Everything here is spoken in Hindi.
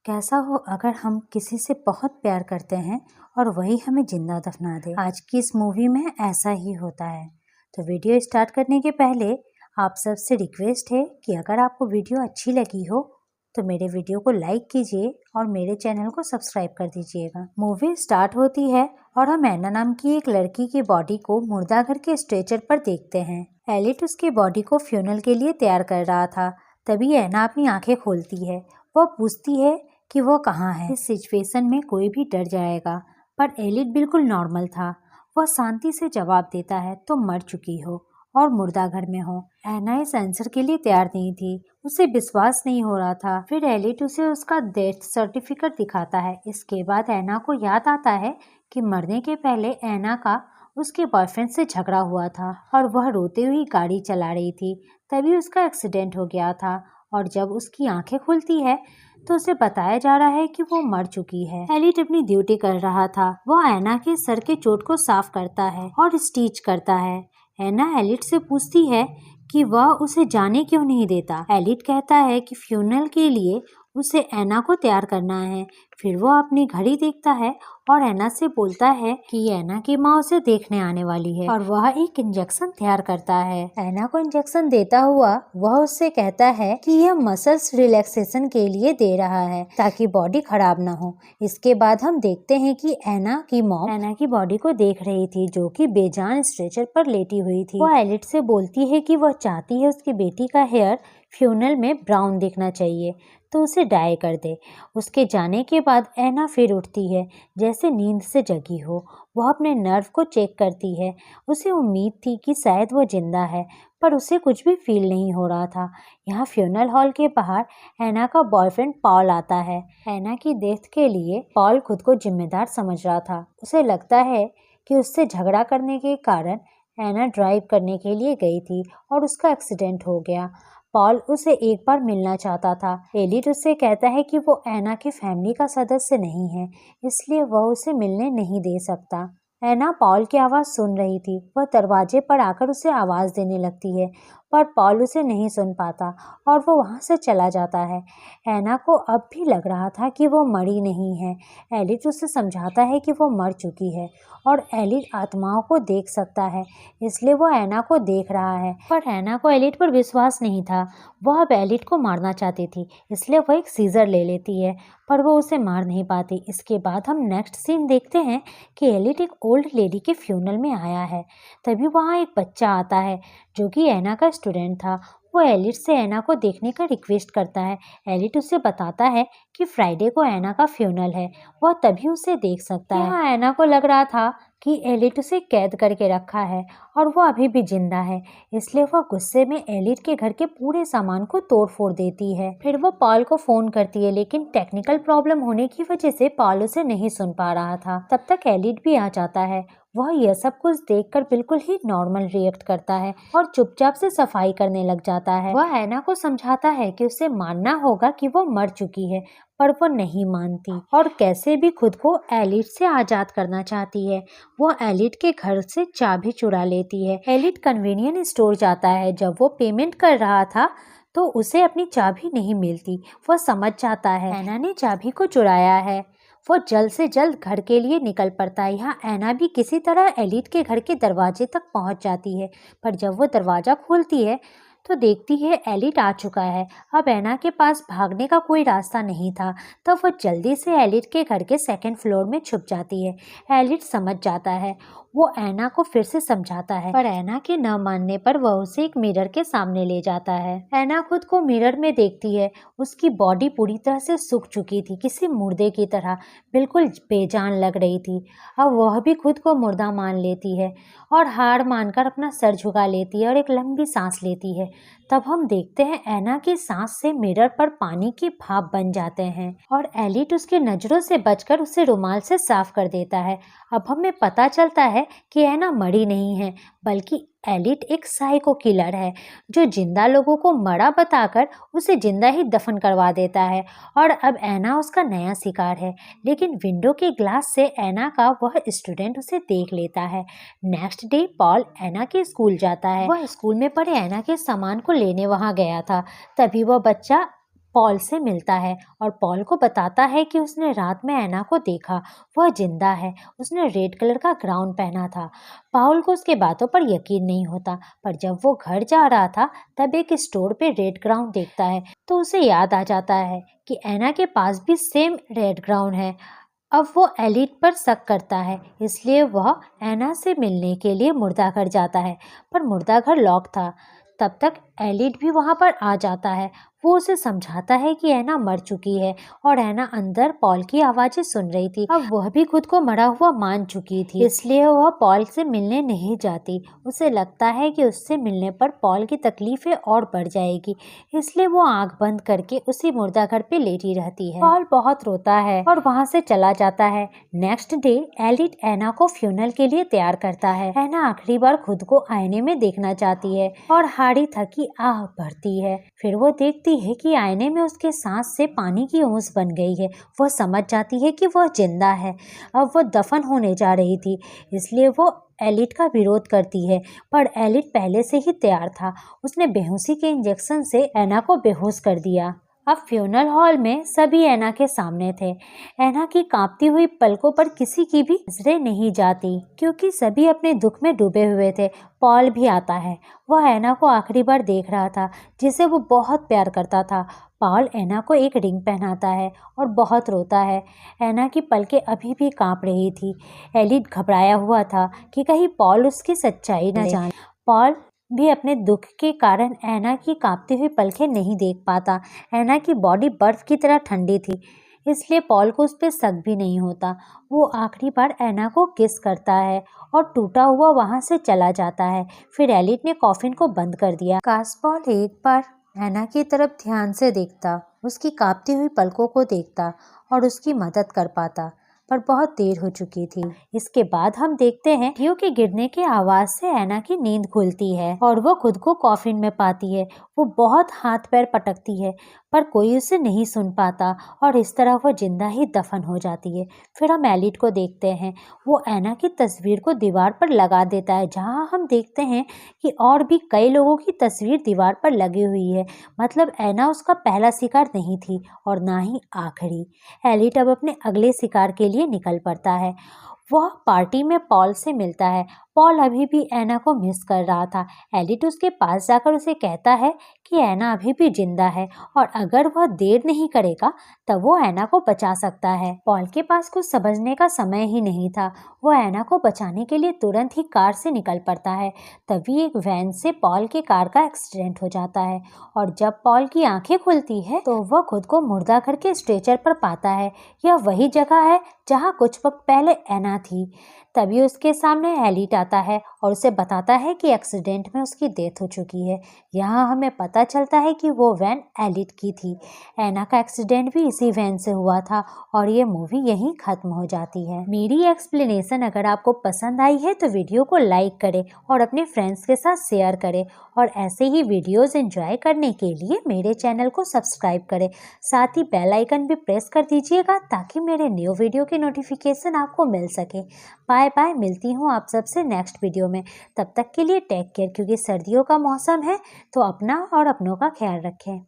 कैसा हो अगर हम किसी से बहुत प्यार करते हैं और वही हमें जिंदा दफना दे। आज की इस मूवी में ऐसा ही होता है। तो वीडियो स्टार्ट करने के पहले आप सबसे रिक्वेस्ट है कि अगर आपको वीडियो अच्छी लगी हो तो मेरे वीडियो को लाइक कीजिए और मेरे चैनल को सब्सक्राइब कर दीजिएगा। मूवी स्टार्ट होती है और हम ऐना नाम की एक लड़की की बॉडी को मुर्दाघर के स्ट्रेचर पर देखते हैं। एलिट उसकी बॉडी को फ्यूनल के लिए तैयार कर रहा था। तभी ऐना अपनी आंखें खोलती है। वह पूछती है कि वो कहाँ है। इस सिचुएशन में कोई भी डर जाएगा, पर एलिट बिल्कुल नॉर्मल था। वह शांति से जवाब देता है, तुम मर चुकी हो और मुर्दाघर में हो। ऐना इस आंसर के लिए तैयार नहीं थी। उसे विश्वास नहीं हो रहा था। फिर एलिट उसे उसका डेथ सर्टिफिकेट दिखाता है। इसके बाद ऐना को याद आता है कि मरने के पहले ऐना का उसके बॉयफ्रेंड से झगड़ा हुआ था और वह रोते हुए गाड़ी चला रही थी। तभी उसका एक्सीडेंट हो गया था और जब उसकी आंखें खुलती है तो उसे बताया जा रहा है कि वो मर चुकी है। एलिट अपनी ड्यूटी कर रहा था। वो ऐना के सर के चोट को साफ करता है और स्टिच करता है। ऐना एलिट से पूछती है कि वह उसे जाने क्यों नहीं देता। एलिट कहता है कि फ्यूनल के लिए उसे ऐना को तैयार करना है। फिर वो अपनी घड़ी देखता है और ऐना से बोलता है कि ऐना की माँ उसे देखने आने वाली है और वह एक इंजेक्शन तैयार करता है। ऐना को इंजेक्शन देता हुआ वह उससे कहता है कि यह मसल्स रिलैक्सेशन के लिए दे रहा है ताकि बॉडी खराब ना हो। इसके बाद हम देखते हैं कि ऐना की मॉम ऐना की बॉडी को देख रही थी, जो कि बेजान स्ट्रेचर पर लेटी हुई थी। वह एलिट से बोलती है कि वह चाहती है उसकी बेटी का हेयर फ्यूनल में ब्राउन दिखना चाहिए तो उसे डाई कर दे। उसके जाने के बाद ऐना फिर उठती है जैसे नींद से जगी हो। वह अपने नर्व को चेक करती है। उसे उम्मीद थी कि शायद वो जिंदा है, पर उसे कुछ भी फील नहीं हो रहा था। यहाँ फ्यूनल हॉल के बाहर ऐना का बॉयफ्रेंड पॉल आता है। ऐना की डेथ के लिए पॉल खुद को जिम्मेदार समझ रहा था। उसे लगता है कि उससे झगड़ा करने के कारण ऐना ड्राइव करने के लिए गई थी और उसका एक्सीडेंट हो गया। पॉल उसे एक बार मिलना चाहता था। एलिट उससे कहता है कि वो ऐना की फैमिली का सदस्य नहीं है, इसलिए वह उसे मिलने नहीं दे सकता। ऐना पॉल की आवाज़ सुन रही थी। वह दरवाजे पर आकर उसे आवाज़ देने लगती है, पर पॉल उसे नहीं सुन पाता और वो वहाँ से चला जाता है। ऐना को अब भी लग रहा था कि वो मरी नहीं है। एलिट उसे समझाता है कि वो मर चुकी है और एलिट आत्माओं को देख सकता है, इसलिए वो ऐना को देख रहा है। पर ऐना को एलिट पर विश्वास नहीं था। वह अब एलिट को मारना चाहती थी, इसलिए वह एक सीजर ले लेती है, पर वो उसे मार नहीं पाती। इसके बाद हम नेक्स्ट सीन देखते हैं कि एलिट एक ओल्ड लेडी के फ्यूनल में आया है। तभी वहाँ एक बच्चा आता है जो कि ऐना का स्टूडेंट था। वो एलिट से ऐना को देखने का रिक्वेस्ट करता है। एलिट उसे बताता है कि फ्राइडे को ऐना का फ्यूनल है, वह तभी उसे देख सकता है। यहाँ ऐना को लग रहा था कि एलिट उसे कैद करके रखा है और वो अभी भी जिंदा है, इसलिए वह गुस्से में एलिट के घर के पूरे सामान को तोड़ फोड़ देती है। फिर वो पॉल को फोन करती है, लेकिन टेक्निकल प्रॉब्लम होने की वजह से पॉल उसे नहीं सुन पा रहा था। तब तक एलिट भी आ जाता है। वह यह सब कुछ देखकर बिल्कुल ही नॉर्मल रिएक्ट करता है और चुपचाप से सफाई करने लग जाता है। वह ऐना को समझाता है कि उसे मानना होगा कि वो मर चुकी है, पर वो नहीं मानती और कैसे भी खुद को एलिट से आजाद करना चाहती है। वो एलिट के घर से चाबी चुरा लेती है। एलिट कन्वीनियंस स्टोर जाता है। जब वो पेमेंट कर रहा था तो उसे अपनी चाबी नहीं मिलती। वह समझ जाता है ऐना ने चाबी को चुराया है। वो जल्द से जल्द घर के लिए निकल पड़ता है। यहाँ ऐना भी किसी तरह एलिट के घर के दरवाजे तक पहुँच जाती है, पर जब वो दरवाज़ा खोलती है तो देखती है एलिट आ चुका है। अब ऐना के पास भागने का कोई रास्ता नहीं था, तब वो जल्दी से एलिट के घर के सेकंड फ्लोर में छुप जाती है। एलिट समझ जाता है। वो ऐना को फिर से समझाता है, पर ऐना के न मानने पर वह उसे एक मिरर के सामने ले जाता है। ऐना खुद को मिरर में देखती है। उसकी बॉडी पूरी तरह से सूख चुकी थी, किसी मुर्दे की तरह बिल्कुल बेजान लग रही थी। अब वह भी खुद को मुर्दा मान लेती है और हार मानकर अपना सर झुका लेती है और एक लंबी सांस लेती है। तब हम देखते हैं ऐना की सांस से मिरर पर पानी की भाप बन जाते हैं और एलिट उसकी नजरों से बचकर उसे रुमाल से साफ कर देता है। अब हमें पता चलता है कि ऐना मरी नहीं है, बल्कि एलिट एक साइको किलर है जो जिंदा लोगों को मरा बताकर उसे जिंदा ही दफन करवा देता है और अब ऐना उसका नया शिकार है। लेकिन विंडो के ग्लास से ऐना का वह स्टूडेंट उसे देख लेता है। नेक्स्ट डे पॉल ऐना के स्कूल जाता है। वह स्कूल में पढ़े ऐना के सामान को लेने वहां गया था। तभी वह बच्चा पॉल से मिलता है और पॉल को बताता है कि उसने रात में ऐना को देखा, वह जिंदा है, उसने रेड कलर का गाउन पहना था। पॉल को उसके बातों पर यकीन नहीं होता, पर जब वो घर जा रहा था तब एक स्टोर पे रेड गाउन देखता है तो उसे याद आ जाता है कि ऐना के पास भी सेम रेड गाउन है। अब वो एलिट पर शक करता है, इसलिए वह ऐना से मिलने के लिए मुर्दाघर जाता है, पर मुर्दाघर लॉक था। तब तक एलिट भी वहां पर आ जाता है। वो उसे समझाता है कि ऐना मर चुकी है और ऐना अंदर पॉल की आवाजें सुन रही थी। अब वह भी खुद को मरा हुआ मान चुकी थी, इसलिए वह पॉल से मिलने नहीं जाती। उसे लगता है कि उससे मिलने पर पॉल की तकलीफें और बढ़ जाएगी, इसलिए वो आंख बंद करके उसी मुर्दाघर पे लेटी रहती है। पॉल बहुत रोता है और वहाँ से चला जाता है। नेक्स्ट डे एलिट ऐना को फ्यूनल के लिए तैयार करता है। ऐना आखिरी बार खुद को आईने में देखना चाहती है और हाड़ी थकी आह भरती है। फिर वो देखती है कि आईने में उसके सांस से पानी की ओस बन गई है। वह समझ जाती है कि वह जिंदा है। अब वो दफन होने जा रही थी, इसलिए वो एलिट का विरोध करती है, पर एलिट पहले से ही तैयार था। उसने बेहोशी के इंजेक्शन से ऐना को बेहोश कर दिया। अब फ्यूनल हॉल में सभी ऐना के सामने थे। ऐना की कांपती हुई पलकों पर किसी की भी नजरें नहीं जाती, क्योंकि सभी अपने दुख में डूबे हुए थे। पॉल भी आता है। वह ऐना को आखिरी बार देख रहा था, जिसे वो बहुत प्यार करता था। पॉल ऐना को एक रिंग पहनाता है और बहुत रोता है। ऐना की पलकें अभी भी कांप रही थी। एलिट घबराया हुआ था कि कहीं पॉल उसकी सच्चाई न जाने। पॉल भी अपने दुख के कारण ऐना की कांपती हुई पलकें नहीं देख पाता। ऐना की बॉडी बर्फ की तरह ठंडी थी, इसलिए पॉल को उस पर शक भी नहीं होता। वो आखिरी बार ऐना को किस करता है और टूटा हुआ वहां से चला जाता है। फिर एलिट ने कॉफिन को बंद कर दिया। काश पॉल एक बार ऐना की तरफ ध्यान से देखता, उसकी कांपती हुई पलकों को देखता और उसकी मदद कर पाता, पर बहुत देर हो चुकी थी। इसके बाद हम देखते हैं हड्डियों के गिरने की आवाज से ऐना की नींद खुलती है और वो खुद को कॉफिन में पाती है। वो बहुत हाथ पैर पटकती है, पर कोई उसे नहीं सुन पाता और इस तरह वो जिंदा ही दफन हो जाती है। फिर हम एलिट को देखते हैं। वो ऐना की तस्वीर को दीवार पर लगा देता है, जहाँ हम देखते हैं कि और भी कई लोगों की तस्वीर दीवार पर लगी हुई है। मतलब ऐना उसका पहला शिकार नहीं थी और ना ही आखिरी। एलिट अब अपने अगले शिकार के लिए निकल पड़ता है। वह पार्टी में पॉल से मिलता है। पॉल अभी भी ऐना को मिस कर रहा था। एलिट उसके पास जाकर उसे कहता है कि ऐना अभी भी जिंदा है और अगर वह देर नहीं करेगा तब वो ऐना को बचा सकता है। पॉल के पास कुछ समझने का समय ही नहीं था। वो ऐना को बचाने के लिए तुरंत ही कार से निकल पड़ता है। तभी एक वैन से पॉल के कार का एक्सीडेंट हो जाता है और जब पॉल की आंखें खुलती है तो वह खुद को मुर्दा करके स्ट्रेचर पर पाता है। यह वही जगह है जहाँ कुछ वक्त पहले ऐना थी। तभी उसके सामने एलिट आता है और उसे बताता है कि एक्सीडेंट में उसकी डेथ हो चुकी है। यहाँ हमें पता चलता है कि वो वैन एलिट की थी। ऐना का एक्सीडेंट भी इसी वैन से हुआ था और ये मूवी यहीं खत्म हो जाती है। मेरी एक्सप्लेनेशन अगर आपको पसंद आई है तो वीडियो को लाइक करें और अपने फ्रेंड्स के साथ शेयर करें और ऐसे ही वीडियोस एंजॉय करने के लिए मेरे चैनल को सब्सक्राइब करें। साथ ही बेल आइकन भी प्रेस कर दीजिएगा ताकि मेरे न्यू वीडियो की नोटिफिकेशन आपको मिल सके। बाय बाय, मिलती हूँ आप सबसे नेक्स्ट वीडियो में। तब तक के लिए टेक केयर, क्योंकि सर्दियों का मौसम है तो अपना और अपनों का ख्याल रखें।